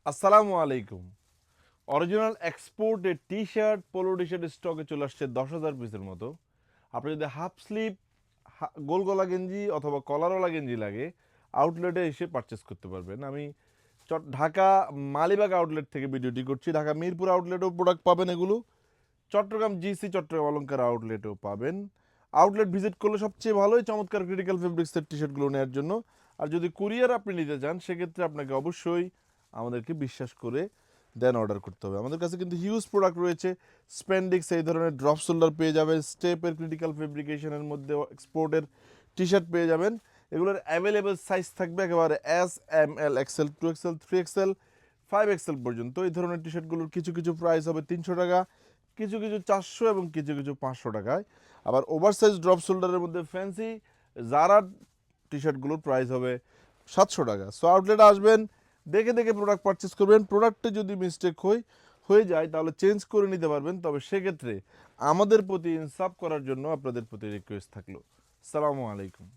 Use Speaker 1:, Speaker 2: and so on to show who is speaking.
Speaker 1: আসসালামু আলাইকুম। অরিজিনাল এক্সপোর্টের টি-শার্ট, পোলো টি-শার্ট স্টকে চলে আসছে ১০,০০০ পিসের মতো। আপনি যদি হাফ স্লিভ, গোল গলা গেঞ্জি অথবা কলারওয়ালা গেঞ্জি লাগে, আউটলেটে এসে পারচেস করতে পারবেন। আমি ঢাকা মালিবাগ আউটলেট থেকে ভিডিওটি করছি। ঢাকা মিরপুর আউটলেটেও প্রোডাক্ট পাবেন এগুলো। চট্টগ্রাম জিসি, চট্টগ্রাম অলংকার আউটলেটেও পাবেন। আউটলেট ভিজিট করলে সবচেয়ে ভালোই চমৎকার ক্রিটিক্যাল ফেব্রিক্সের টি-শার্টগুলো নেওয়ার জন্য। আর যদি কুরিয়ার আপনি নিতে চান সেক্ষেত্রে আপনাকে অবশ্যই আমাদেরকে বিশ্বাস করে দেন অর্ডার করতে হবে। আমাদের কাছে কিন্তু হিউজ প্রোডাক্ট রয়েছে। স্পেন্ডিক্স এই ধরনের ড্রপ শোল্ডার পেয়ে যাবেন, স্টেপের ক্রিটিক্যাল ফেব্রিকেশনের মধ্যে এক্সপোর্টের টি-শার্ট পেয়ে যাবেন। এগুলোর অ্যাভেলেবেল সাইজ থাকবে একেবারে এস, এম, এল, এক্সেল, 2XL, 3XL, 5XL পর্যন্ত। এই ধরনের টি-শার্টগুলোর কিছু কিছু প্রাইস হবে ৩০০ টাকা, কিছু কিছু ৪০০ এবং কিছু কিছু ৫০০ টাকায়। আবার ওভার সাইজ ড্রপ শোল্ডারের মধ্যে ফ্যান্সি জারা টি-শার্টগুলোর প্রাইস হবে ৭০০ টাকা। সো আউটলেটে আসবেন, দেখে দেখে প্রোডাক্ট পারচেস করবেন। প্রোডাক্টে যদি মিস্টেক হয়ে যায় তাহলে চেঞ্জ করে নিতে পারবেন। তবে সেক্ষেত্রে আমাদের প্রতি ইনসাফ করার জন্য আপনাদের প্রতি রিকোয়েস্ট থাকলো। আসসালামু আলাইকুম।